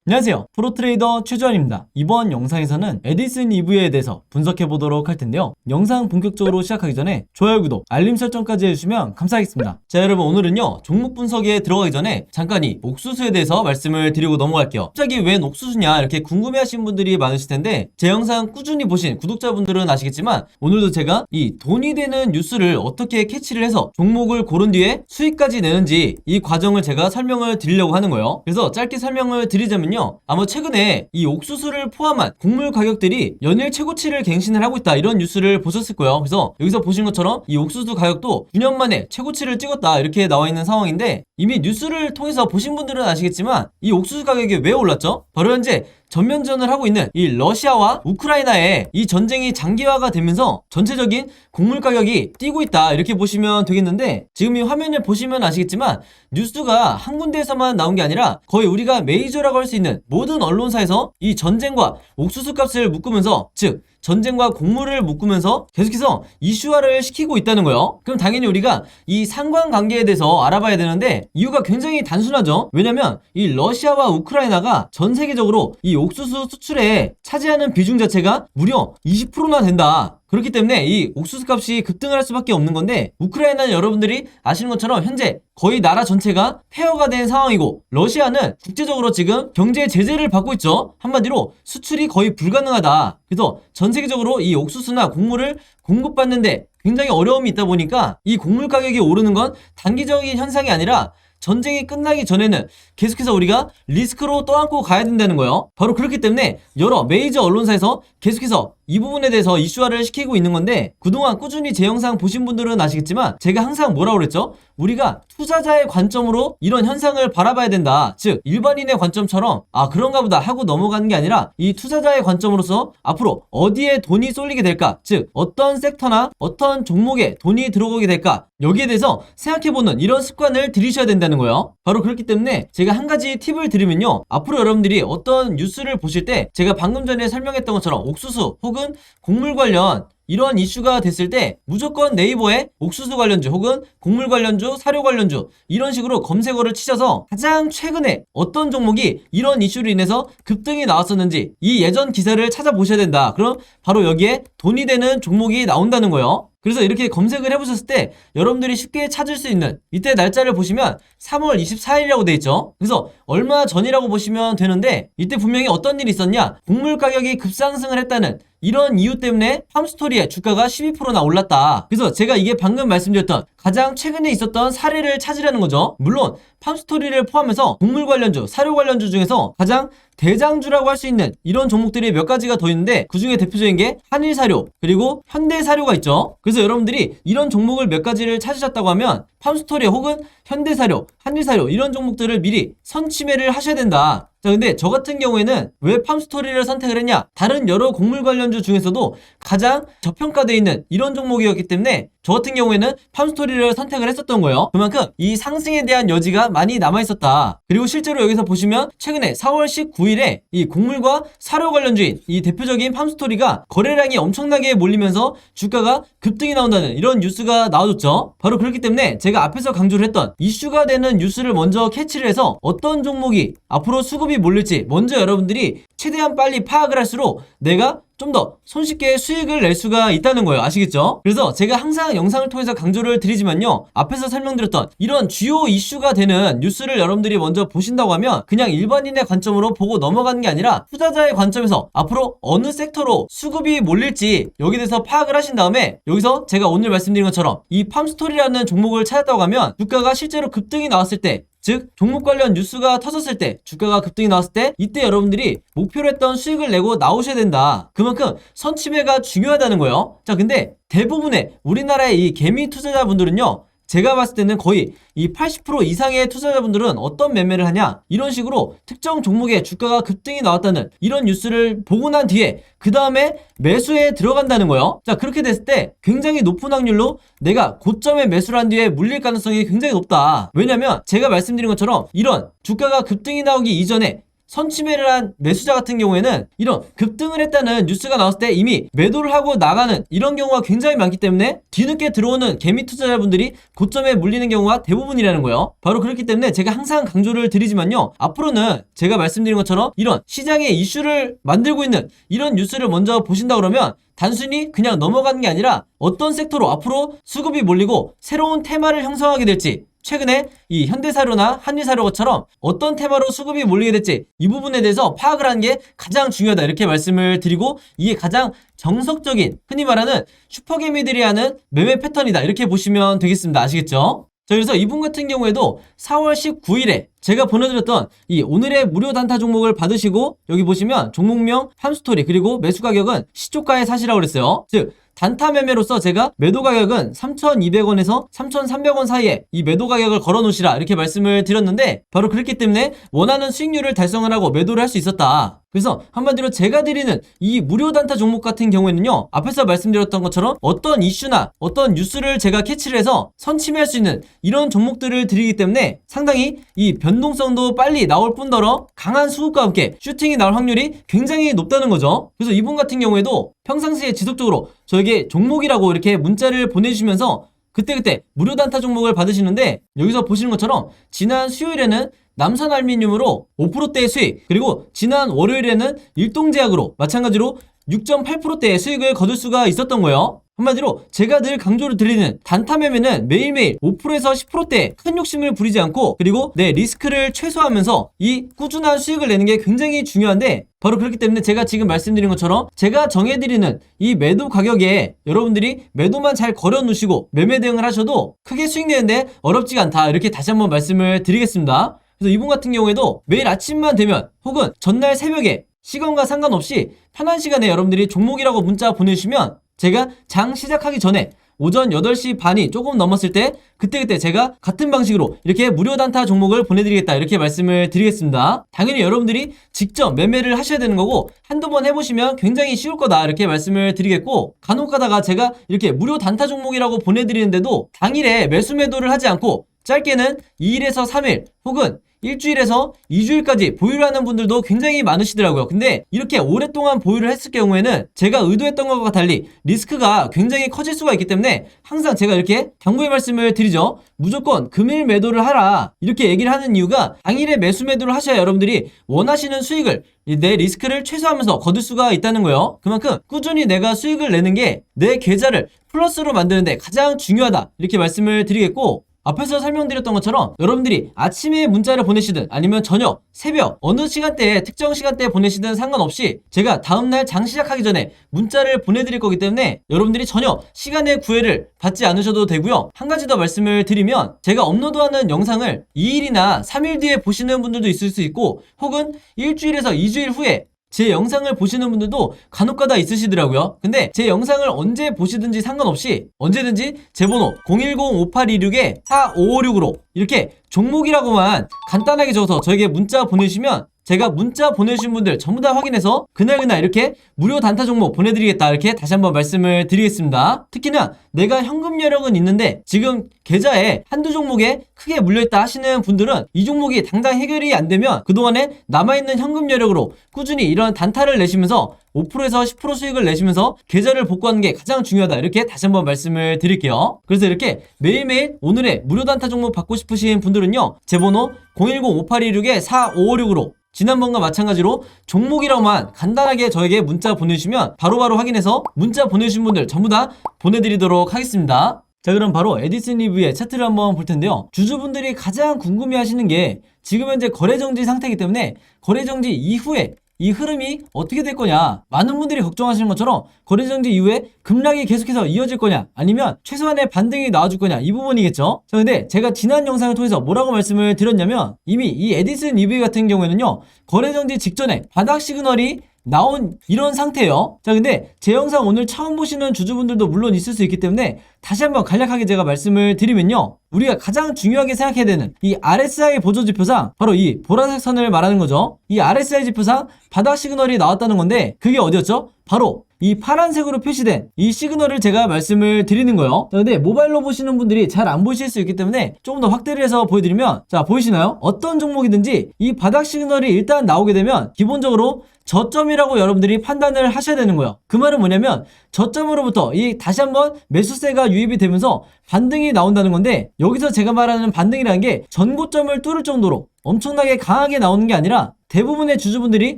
안녕하세요. 프로트레이더 최주환입니다. 이번 영상에서는 에디슨 EV에 대해서 분석해 보도록 할 텐데요. 영상 본격적으로 시작하기 전에 좋아요, 구독, 알림 설정까지 해주시면 감사하겠습니다. 자, 여러분, 오늘은요 종목 분석에 들어가기 전에 잠깐 이 옥수수에 대해서 말씀을 드리고 넘어갈게요. 갑자기 웬 옥수수냐 이렇게 궁금해하신 분들이 많으실 텐데, 제 영상 꾸준히 보신 구독자분들은 아시겠지만 오늘도 제가 이 돈이 되는 뉴스를 어떻게 캐치를 해서 종목을 고른 뒤에 수익까지 내는지 이 과정을 제가 설명을 드리려고 하는 거예요. 그래서 짧게 설명을 드리자면 아마 최근에 이 옥수수를 포함한 곡물 가격들이 연일 최고치를 갱신을 하고 있다, 이런 뉴스를 보셨을 거예요. 그래서 여기서 보신 것처럼 이 옥수수 가격도 9년 만에 최고치를 찍었다, 이렇게 나와 있는 상황인데, 이미 뉴스를 통해서 보신 분들은 아시겠지만 이 옥수수 가격이 왜 올랐죠? 바로 현재 전면전을 하고 있는 이 러시아와 우크라이나의 이 전쟁이 장기화가 되면서 전체적인 곡물 가격이 뛰고 있다, 이렇게 보시면 되겠는데, 지금 이 화면을 보시면 아시겠지만 뉴스가 한 군데에서만 나온 게 아니라 거의 우리가 메이저라고 할 수 있는 모든 언론사에서 이 전쟁과 옥수수 값을 묶으면서, 즉 전쟁과 곡물을 묶으면서 계속해서 이슈화를 시키고 있다는 거예요. 그럼 당연히 우리가 이 상관관계에 대해서 알아봐야 되는데, 이유가 굉장히 단순하죠. 왜냐면 이 러시아와 우크라이나가 전 세계적으로 이 옥수수 수출에 차지하는 비중 자체가 무려 20%나 된다. 그렇기 때문에 이 옥수수 값이 급등을 할 수밖에 없는 건데, 우크라이나는 여러분들이 아시는 것처럼 현재 거의 나라 전체가 폐허가 된 상황이고, 러시아는 국제적으로 지금 경제 제재를 받고 있죠. 한마디로 수출이 거의 불가능하다. 그래서 전 세계적으로 이 옥수수나 곡물을 공급받는데 굉장히 어려움이 있다 보니까 이 곡물 가격이 오르는 건 단기적인 현상이 아니라 전쟁이 끝나기 전에는 계속해서 우리가 리스크로 떠안고 가야 된다는 거예요. 바로 그렇기 때문에 여러 메이저 언론사에서 계속해서 이 부분에 대해서 이슈화를 시키고 있는 건데, 그동안 꾸준히 제 영상 보신 분들은 아시겠지만 제가 항상 뭐라고 그랬죠? 우리가 투자자의 관점으로 이런 현상을 바라봐야 된다. 즉 일반인의 관점처럼 그런가 보다 하고 넘어가는 게 아니라, 이 투자자의 관점으로서 앞으로 어디에 돈이 쏠리게 될까, 즉 어떤 섹터나 어떤 종목에 돈이 들어오게 될까, 여기에 대해서 생각해보는 이런 습관을 들이셔야 된다는 거예요. 바로 그렇기 때문에 제가 한 가지 팁을 드리면요, 앞으로 여러분들이 어떤 뉴스를 보실 때 제가 방금 전에 설명했던 것처럼 옥수수 혹은 곡물 관련 이런 이슈가 됐을 때 무조건 네이버에 옥수수 관련주 혹은 곡물 관련주, 사료 관련주 이런 식으로 검색어를 치셔서 가장 최근에 어떤 종목이 이런 이슈로 인해서 급등이 나왔었는지 이 예전 기사를 찾아보셔야 된다. 그럼 바로 여기에 돈이 되는 종목이 나온다는 거예요. 그래서 이렇게 검색을 해보셨을 때 여러분들이 쉽게 찾을 수 있는, 이때 날짜를 보시면 3월 24일이라고 돼 있죠. 그래서 얼마 전이라고 보시면 되는데, 이때 분명히 어떤 일이 있었냐, 곡물 가격이 급상승을 했다는 이런 이유 때문에 팜스토리의 주가가 12%나 올랐다. 그래서 제가 이게 방금 말씀드렸던 가장 최근에 있었던 사례를 찾으라는 거죠. 물론 팜스토리를 포함해서 곡물 관련주, 사료 관련주 중에서 가장 대장주라고 할 수 있는 이런 종목들이 몇 가지가 더 있는데, 그 중에 대표적인 게 한일사료 그리고 현대사료가 있죠. 그래서 여러분들이 이런 종목을 몇 가지를 찾으셨다고 하면 팜스토리 혹은 현대사료, 한일사료 이런 종목들을 미리 선취매를 하셔야 된다. 자, 근데 저 같은 경우에는 왜 팜스토리를 선택을 했냐, 다른 여러 곡물 관련주 중에서도 가장 저평가되어 있는 이런 종목이었기 때문에 저 같은 경우에는 팜스토리를 선택을 했었던 거예요. 그만큼 이 상승에 대한 여지가 많이 남아있었다. 그리고 실제로 여기서 보시면 최근에 4월 19일에 이 곡물과 사료 관련주인 이 대표적인 팜스토리가 거래량이 엄청나게 몰리면서 주가가 급등이 나온다는 이런 뉴스가 나와줬죠. 바로 그렇기 때문에 제가 앞에서 강조를 했던 이슈가 되는 뉴스를 먼저 캐치를 해서 어떤 종목이 앞으로 수급이 몰릴지 먼저 여러분들이 최대한 빨리 파악을 할수록 내가 좀 더 손쉽게 수익을 낼 수가 있다는 거예요. 아시겠죠? 그래서 제가 항상 영상을 통해서 강조를 드리지만요, 앞에서 설명드렸던 이런 주요 이슈가 되는 뉴스를 여러분들이 먼저 보신다고 하면 그냥 일반인의 관점으로 보고 넘어가는 게 아니라 투자자의 관점에서 앞으로 어느 섹터로 수급이 몰릴지 여기에 대해서 파악을 하신 다음에, 여기서 제가 오늘 말씀드린 것처럼 이 팜스토리라는 종목을 찾았다고 하면 주가가 실제로 급등이 나왔을 때, 즉 종목 관련 뉴스가 터졌을 때, 주가가 급등이 나왔을 때 이때 여러분들이 목표로 했던 수익을 내고 나오셔야 된다. 그만큼 선취매가 중요하다는 거예요. 자, 근데 대부분의 우리나라의 이 개미 투자자분들은요, 제가 봤을 때는 거의 이 80% 이상의 투자자분들은 어떤 매매를 하냐, 이런 식으로 특정 종목의 주가가 급등이 나왔다는 이런 뉴스를 보고 난 뒤에 그 다음에 매수에 들어간다는 거예요. 자, 그렇게 됐을 때 굉장히 높은 확률로 내가 고점에 매수를 한 뒤에 물릴 가능성이 굉장히 높다. 왜냐면 제가 말씀드린 것처럼 이런 주가가 급등이 나오기 이전에 선취매를 한 매수자 같은 경우에는 이런 급등을 했다는 뉴스가 나왔을 때 이미 매도를 하고 나가는 이런 경우가 굉장히 많기 때문에 뒤늦게 들어오는 개미 투자자분들이 고점에 물리는 경우가 대부분이라는 거예요. 바로 그렇기 때문에 제가 항상 강조를 드리지만요, 앞으로는 제가 말씀드린 것처럼 이런 시장의 이슈를 만들고 있는 이런 뉴스를 먼저 보신다 그러면 단순히 그냥 넘어가는 게 아니라 어떤 섹터로 앞으로 수급이 몰리고 새로운 테마를 형성하게 될지, 최근에 이 현대사료나 한일사료처럼 어떤 테마로 수급이 몰리게 될지 이 부분에 대해서 파악을 하는 게 가장 중요하다, 이렇게 말씀을 드리고, 이게 가장 정석적인 흔히 말하는 슈퍼개미들이 하는 매매 패턴이다, 이렇게 보시면 되겠습니다. 아시겠죠? 자, 그래서 이분 같은 경우에도 4월 19일에 제가 보내드렸던 이 오늘의 무료 단타 종목을 받으시고, 여기 보시면 종목명, 함스토리, 그리고 매수 가격은 시초가에 사시라고 그랬어요. 즉 단타 매매로서 제가 매도 가격은 3,200원에서 3,300원 사이에 이 매도 가격을 걸어 놓으시라, 이렇게 말씀을 드렸는데, 바로 그렇기 때문에 원하는 수익률을 달성을 하고 매도를 할 수 있었다. 그래서 한마디로 제가 드리는 이 무료 단타 종목 같은 경우에는요, 앞에서 말씀드렸던 것처럼 어떤 이슈나 어떤 뉴스를 제가 캐치를 해서 선침해할 수 있는 이런 종목들을 드리기 때문에 상당히 이 변동성도 빨리 나올 뿐더러 강한 수급과 함께 슈팅이 나올 확률이 굉장히 높다는 거죠. 그래서 이분 같은 경우에도 평상시에 지속적으로 저에게 종목이라고 이렇게 문자를 보내주시면서 그때그때 무료 단타 종목을 받으시는데, 여기서 보시는 것처럼 지난 수요일에는 남선알미늄으로 5%대의 수익, 그리고 지난 월요일에는 일동제약으로 마찬가지로 6.8%대의 수익을 거둘 수가 있었던 거예요. 한마디로 제가 늘 강조를 드리는 단타 매매는 매일매일 5%에서 10%대의 큰 욕심을 부리지 않고, 그리고 내 리스크를 최소화하면서 이 꾸준한 수익을 내는 게 굉장히 중요한데, 바로 그렇기 때문에 제가 지금 말씀드린 것처럼 제가 정해드리는 이 매도 가격에 여러분들이 매도만 잘 걸어 놓으시고 매매 대응을 하셔도 크게 수익 내는데 어렵지가 않다, 이렇게 다시 한번 말씀을 드리겠습니다. 그래서 이분 같은 경우에도 매일 아침만 되면 혹은 전날 새벽에 시간과 상관없이 편한 시간에 여러분들이 종목이라고 문자 보내주시면 제가 장 시작하기 전에 오전 8시 반이 조금 넘었을 때 그때그때 제가 같은 방식으로 이렇게 무료 단타 종목을 보내드리겠다, 이렇게 말씀을 드리겠습니다. 당연히 여러분들이 직접 매매를 하셔야 되는 거고 한두 번 해보시면 굉장히 쉬울 거다, 이렇게 말씀을 드리겠고, 간혹 가다가 제가 이렇게 무료 단타 종목이라고 보내드리는데도 당일에 매수 매도를 하지 않고 짧게는 2일에서 3일 혹은 일주일에서 2주일까지 보유를 하는 분들도 굉장히 많으시더라고요. 근데 이렇게 오랫동안 보유를 했을 경우에는 제가 의도했던 것과 달리 리스크가 굉장히 커질 수가 있기 때문에 항상 제가 이렇게 당부의 말씀을 드리죠. 무조건 금일 매도를 하라, 이렇게 얘기를 하는 이유가 당일에 매수 매도를 하셔야 여러분들이 원하시는 수익을, 내 리스크를 최소화하면서 거둘 수가 있다는 거예요. 그만큼 꾸준히 내가 수익을 내는 게 내 계좌를 플러스로 만드는데 가장 중요하다, 이렇게 말씀을 드리겠고, 앞에서 설명드렸던 것처럼 여러분들이 아침에 문자를 보내시든 아니면 저녁, 새벽 어느 시간대에 특정 시간대에 보내시든 상관없이 제가 다음날 장 시작하기 전에 문자를 보내드릴 거기 때문에 여러분들이 전혀 시간의 구애를 받지 않으셔도 되고요. 한 가지 더 말씀을 드리면 제가 업로드하는 영상을 2일이나 3일 뒤에 보시는 분들도 있을 수 있고 혹은 일주일에서 2주일 후에 제 영상을 보시는 분들도 간혹가다 있으시더라고요. 근데 제 영상을 언제 보시든지 상관없이 언제든지 제 번호 010-5826-4556으로 이렇게 종목이라고만 간단하게 적어서 저에게 문자 보내주시면 제가 문자 보내주신 분들 전부 다 확인해서 그날그날 이렇게 무료 단타 종목 보내드리겠다, 이렇게 다시 한번 말씀을 드리겠습니다. 특히나 내가 현금 여력은 있는데 지금 계좌에 한두 종목에 크게 물려있다 하시는 분들은 이 종목이 당장 해결이 안 되면 그동안에 남아있는 현금 여력으로 꾸준히 이런 단타를 내시면서 5%에서 10% 수익을 내시면서 계좌를 복구하는 게 가장 중요하다, 이렇게 다시 한번 말씀을 드릴게요. 그래서 이렇게 매일매일 오늘의 무료 단타 종목 받고 싶으신 분들은요, 제 번호 010-5826-4556으로 지난번과 마찬가지로 종목이라고만 간단하게 저에게 문자 보내주시면 바로바로 확인해서 문자 보내주신 분들 전부 다 보내드리도록 하겠습니다. 자, 그럼 바로 에디슨 리뷰의 차트를 한번 볼 텐데요. 주주분들이 가장 궁금해 하시는 게 지금 현재 거래정지 상태이기 때문에 거래정지 이후에 이 흐름이 어떻게 될 거냐, 많은 분들이 걱정하시는 것처럼 거래정지 이후에 급락이 계속해서 이어질 거냐 아니면 최소한의 반등이 나와줄 거냐, 이 부분이겠죠. 자, 근데 제가 지난 영상을 통해서 뭐라고 말씀을 드렸냐면 이미 이 에디슨 EV 같은 경우에는요, 거래정지 직전에 바닥 시그널이 나온 이런 상태예요. 자, 근데 제 영상 오늘 처음 보시는 주주분들도 물론 있을 수 있기 때문에 다시 한번 간략하게 제가 말씀을 드리면요, 우리가 가장 중요하게 생각해야 되는 이 RSI 보조지표상, 바로 이 보라색 선을 말하는 거죠. 이 RSI 지표상 바닥 시그널이 나왔다는 건데 그게 어디였죠? 바로 이 파란색으로 표시된 이 시그널을 제가 말씀을 드리는 거예요. 자, 근데 모바일로 보시는 분들이 잘 안 보실 수 있기 때문에 조금 더 확대를 해서 보여드리면, 자, 보이시나요? 어떤 종목이든지 이 바닥 시그널이 일단 나오게 되면 기본적으로 저점이라고 여러분들이 판단을 하셔야 되는 거예요. 그 말은 뭐냐면 저점으로부터 이 다시 한번 매수세가 유입이 되면서 반등이 나온다는 건데, 여기서 제가 말하는 반등이라는 게 전고점을 뚫을 정도로 엄청나게 강하게 나오는 게 아니라 대부분의 주주분들이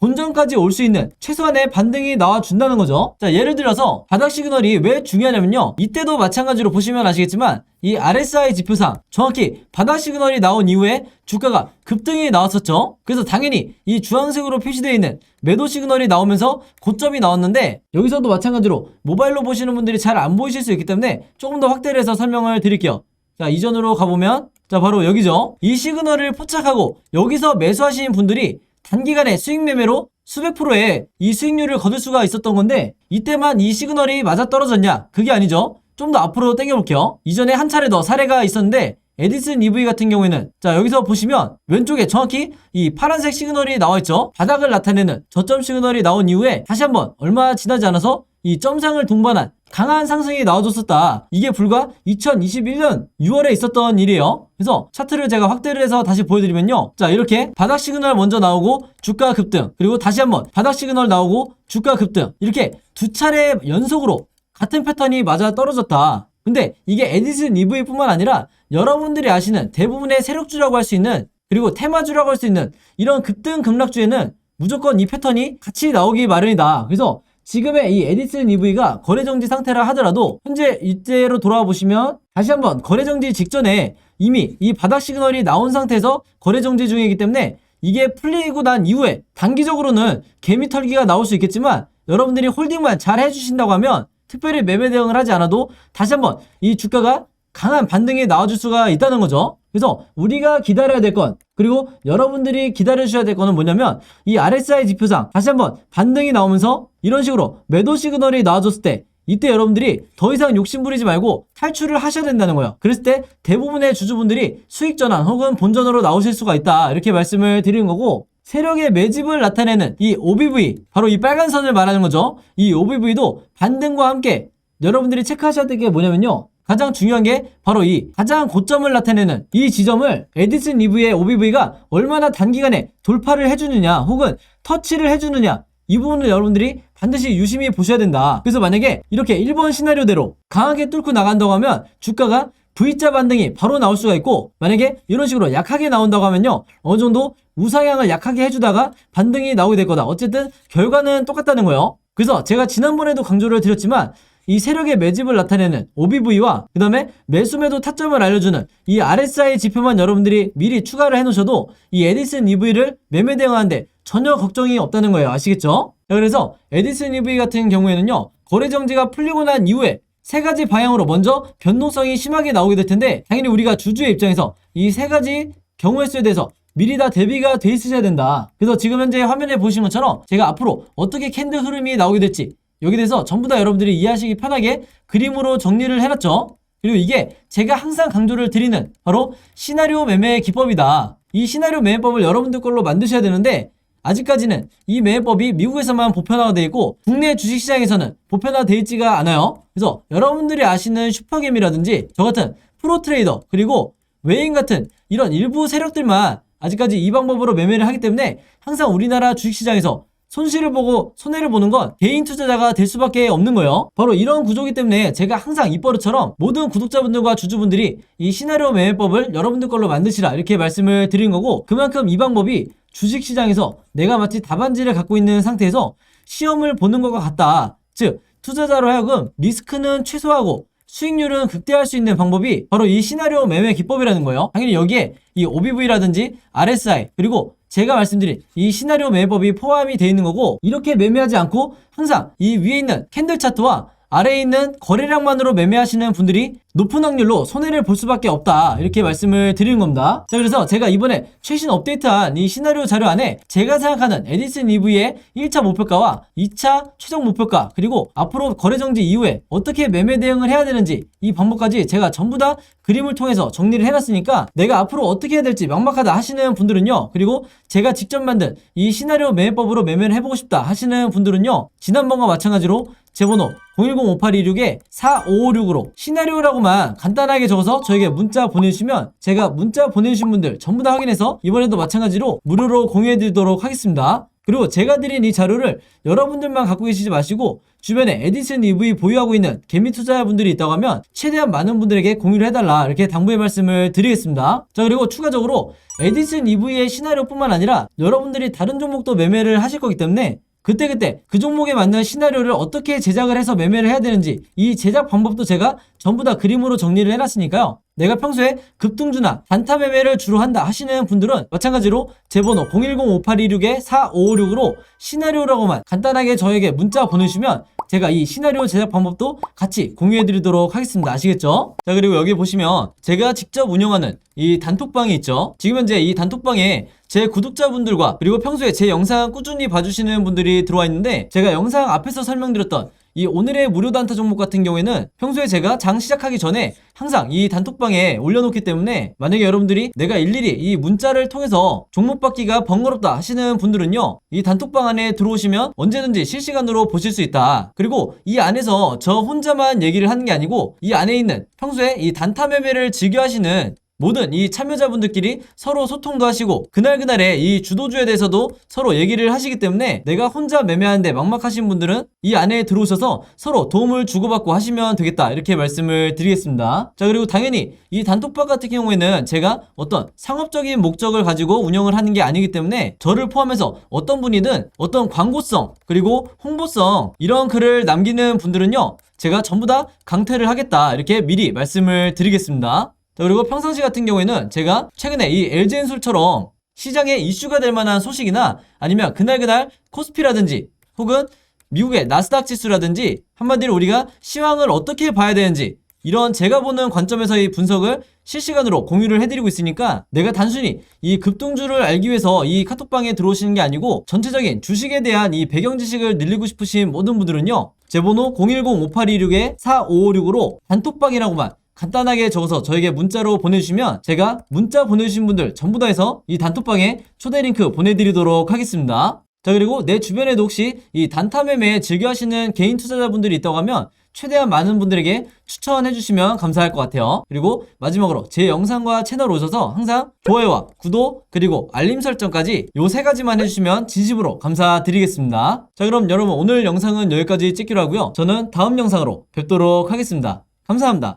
본전까지 올 수 있는 최소한의 반등이 나와준다는 거죠. 자, 예를 들어서 바닥 시그널이 왜 중요하냐면요, 이때도 마찬가지로 보시면 아시겠지만 이 RSI 지표상 정확히 바닥 시그널이 나온 이후에 주가가 급등이 나왔었죠. 그래서 당연히 이 주황색으로 표시되어 있는 매도 시그널이 나오면서 고점이 나왔는데, 여기서도 마찬가지로 모바일로 보시는 분들이 잘 안 보이실 수 있기 때문에 조금 더 확대를 해서 설명을 드릴게요. 자, 이전으로 가보면, 자, 바로 여기죠. 이 시그널을 포착하고 여기서 매수하시는 분들이 단기간에 수익 매매로 수백 프로의 이 수익률을 거둘 수가 있었던 건데, 이때만 이 시그널이 맞아떨어졌냐? 그게 아니죠. 좀 더 앞으로 당겨볼게요. 이전에 한 차례 더 사례가 있었는데, 에디슨 EV 같은 경우에는, 자, 여기서 보시면 왼쪽에 정확히 이 파란색 시그널이 나와있죠. 바닥을 나타내는 저점 시그널이 나온 이후에 다시 한번 얼마 지나지 않아서 이 점상을 동반한 강한 상승이 나와줬었다. 이게 불과 2021년 6월에 있었던 일이에요. 그래서 차트를 제가 확대를 해서 다시 보여드리면요, 자, 이렇게 바닥 시그널 먼저 나오고 주가 급등, 그리고 다시 한번 바닥 시그널 나오고 주가 급등, 이렇게 두 차례 연속으로 같은 패턴이 맞아 떨어졌다. 근데 이게 에디슨 EV뿐만 아니라 여러분들이 아시는 대부분의 세력주라고 할 수 있는, 그리고 테마주라고 할 수 있는 이런 급등 급락주에는 무조건 이 패턴이 같이 나오기 마련이다. 그래서 지금의 이 에디슨 EV가 거래정지 상태라 하더라도 현재 이때로 돌아와 보시면 다시 한번 거래정지 직전에 이미 이 바닥 시그널이 나온 상태에서 거래정지 중이기 때문에 이게 풀리고 난 이후에 단기적으로는 개미 털기가 나올 수 있겠지만, 여러분들이 홀딩만 잘 해주신다고 하면 특별히 매매 대응을 하지 않아도 다시 한번 이 주가가 강한 반등이 나와줄 수가 있다는 거죠. 그래서 우리가 기다려야 될 건, 그리고 여러분들이 기다려주셔야 될 거는 뭐냐면, 이 RSI 지표상 다시 한번 반등이 나오면서 이런 식으로 매도 시그널이 나와줬을 때, 이때 여러분들이 더 이상 욕심부리지 말고 탈출을 하셔야 된다는 거예요. 그랬을 때 대부분의 주주분들이 수익 전환 혹은 본전으로 나오실 수가 있다, 이렇게 말씀을 드리는 거고, 세력의 매집을 나타내는 이 OBV, 바로 이 빨간 선을 말하는 거죠. 이 OBV도 반등과 함께 여러분들이 체크하셔야 될 게 뭐냐면요, 가장 중요한 게 바로 이 가장 고점을 나타내는 이 지점을 에디슨 EV의 OBV가 얼마나 단기간에 돌파를 해주느냐 혹은 터치를 해주느냐, 이 부분을 여러분들이 반드시 유심히 보셔야 된다. 그래서 만약에 이렇게 1번 시나리오대로 강하게 뚫고 나간다고 하면 주가가 V자 반등이 바로 나올 수가 있고, 만약에 이런 식으로 약하게 나온다고 하면요, 어느 정도 우상향을 약하게 해주다가 반등이 나오게 될 거다. 어쨌든 결과는 똑같다는 거예요. 그래서 제가 지난번에도 강조를 드렸지만 이 세력의 매집을 나타내는 OBV와 그 다음에 매수매도 타점을 알려주는 이 RSI 지표만 여러분들이 미리 추가를 해놓으셔도 이 에디슨 EV를 매매 대응하는데 전혀 걱정이 없다는 거예요. 아시겠죠? 그래서 에디슨 EV 같은 경우에는요, 거래정지가 풀리고 난 이후에 세 가지 방향으로 먼저 변동성이 심하게 나오게 될 텐데, 당연히 우리가 주주의 입장에서 이 세 가지 경우의 수에 대해서 미리 다 대비가 돼 있으셔야 된다. 그래서 지금 현재 화면에 보시는 것처럼 제가 앞으로 어떻게 캔들 흐름이 나오게 될지 여기 대해서 전부 다 여러분들이 이해하시기 편하게 그림으로 정리를 해놨죠. 그리고 이게 제가 항상 강조를 드리는 바로 시나리오 매매 기법이다. 이 시나리오 매매법을 여러분들 걸로 만드셔야 되는데, 아직까지는 이 매매법이 미국에서만 보편화가 되어 있고 국내 주식시장에서는 보편화되어 있지가 않아요. 그래서 여러분들이 아시는 슈퍼겜이라든지 저 같은 프로트레이더, 그리고 외인 같은 이런 일부 세력들만 아직까지 이 방법으로 매매를 하기 때문에 항상 우리나라 주식시장에서 손실을 보고 손해를 보는 건 개인 투자자가 될 수밖에 없는 거예요. 바로 이런 구조이기 때문에 제가 항상 입버릇처럼 모든 구독자분들과 주주분들이 이 시나리오 매매법을 여러분들 걸로 만드시라, 이렇게 말씀을 드린 거고, 그만큼 이 방법이 주식시장에서 내가 마치 답안지를 갖고 있는 상태에서 시험을 보는 것과 같다. 즉 투자자로 하여금 리스크는 최소화하고 수익률은 극대화할 수 있는 방법이 바로 이 시나리오 매매 기법이라는 거예요. 당연히 여기에 이 OBV라든지 RSI, 그리고 제가 말씀드린 이 시나리오 매매법이 포함이 되어 있는 거고, 이렇게 매매하지 않고 항상 이 위에 있는 캔들 차트와 아래에 있는 거래량만으로 매매하시는 분들이 높은 확률로 손해를 볼 수밖에 없다, 이렇게 말씀을 드리는 겁니다. 자, 그래서 제가 이번에 최신 업데이트한 이 시나리오 자료 안에 제가 생각하는 에디슨 EV의 1차 목표가와 2차 최종 목표가, 그리고 앞으로 거래정지 이후에 어떻게 매매 대응을 해야 되는지 이 방법까지 제가 전부 다 그림을 통해서 정리를 해놨으니까 내가 앞으로 어떻게 해야 될지 막막하다 하시는 분들은요, 그리고 제가 직접 만든 이 시나리오 매매법으로 매매를 해보고 싶다 하시는 분들은요, 지난번과 마찬가지로 제 번호 010-5826-4556으로 시나리오라고만 간단하게 적어서 저에게 문자 보내주시면 제가 문자 보내주신 분들 전부 다 확인해서 이번에도 마찬가지로 무료로 공유해드리도록 하겠습니다. 그리고 제가 드린 이 자료를 여러분들만 갖고 계시지 마시고 주변에 에디슨 EV 보유하고 있는 개미 투자자분들이 있다고 하면 최대한 많은 분들에게 공유를 해달라 이렇게 당부의 말씀을 드리겠습니다. 자, 그리고 추가적으로 에디슨 EV의 시나리오뿐만 아니라 여러분들이 다른 종목도 매매를 하실 거기 때문에 그때 그 종목에 맞는 시나리오를 어떻게 제작을 해서 매매를 해야 되는지 이 제작 방법도 제가 전부 다 그림으로 정리를 해놨으니까요. 내가 평소에 급등주나 단타 매매를 주로 한다 하시는 분들은 마찬가지로 제 번호 010-5826-4556으로 시나리오라고만 간단하게 저에게 문자 보내주시면 제가 이 시나리오 제작 방법도 같이 공유해드리도록 하겠습니다. 아시겠죠? 자, 그리고 여기 보시면 제가 직접 운영하는 이 단톡방이 있죠. 지금 현재 이 단톡방에 제 구독자분들과 그리고 평소에 제 영상 꾸준히 봐주시는 분들이 들어와 있는데 제가 영상 앞에서 설명드렸던 이 오늘의 무료 단타 종목 같은 경우에는 평소에 제가 장 시작하기 전에 항상 이 단톡방에 올려놓기 때문에 만약에 여러분들이 내가 일일이 이 문자를 통해서 종목 받기가 번거롭다 하시는 분들은요, 이 단톡방 안에 들어오시면 언제든지 실시간으로 보실 수 있다. 그리고 이 안에서 저 혼자만 얘기를 하는 게 아니고 이 안에 있는 평소에 이 단타 매매를 즐겨 하시는 모든 이 참여자분들끼리 서로 소통도 하시고 그날그날의 이 주도주에 대해서도 서로 얘기를 하시기 때문에 내가 혼자 매매하는데 막막하신 분들은 이 안에 들어오셔서 서로 도움을 주고받고 하시면 되겠다 이렇게 말씀을 드리겠습니다. 자, 그리고 당연히 이 단톡방 같은 경우에는 제가 어떤 상업적인 목적을 가지고 운영을 하는 게 아니기 때문에 저를 포함해서 어떤 분이든 어떤 광고성 그리고 홍보성 이런 글을 남기는 분들은요, 제가 전부 다 강퇴를 하겠다 이렇게 미리 말씀을 드리겠습니다. 그리고 평상시 같은 경우에는 제가 최근에 이 LG엔솔처럼 시장에 이슈가 될 만한 소식이나 아니면 그날 코스피라든지 혹은 미국의 나스닥 지수라든지 한마디로 우리가 시황을 어떻게 봐야 되는지 이런 제가 보는 관점에서의 분석을 실시간으로 공유를 해드리고 있으니까 내가 단순히 이 급등주를 알기 위해서 이 카톡방에 들어오시는 게 아니고 전체적인 주식에 대한 이 배경 지식을 늘리고 싶으신 모든 분들은요, 제 번호 010-5826-4556으로 단톡방이라고만 간단하게 적어서 저에게 문자로 보내주시면 제가 문자 보내주신 분들 전부 다 해서 이 단톡방에 초대 링크 보내드리도록 하겠습니다. 자, 그리고 내 주변에도 혹시 이 단타 매매 즐겨 하시는 개인 투자자분들이 있다고 하면 최대한 많은 분들에게 추천해 주시면 감사할 것 같아요. 그리고 마지막으로 제 영상과 채널 오셔서 항상 좋아요와 구독 그리고 알림 설정까지 요 세 가지만 해주시면 진심으로 감사드리겠습니다. 자, 그럼 여러분 오늘 영상은 여기까지 찍기로 하고요. 저는 다음 영상으로 뵙도록 하겠습니다. 감사합니다.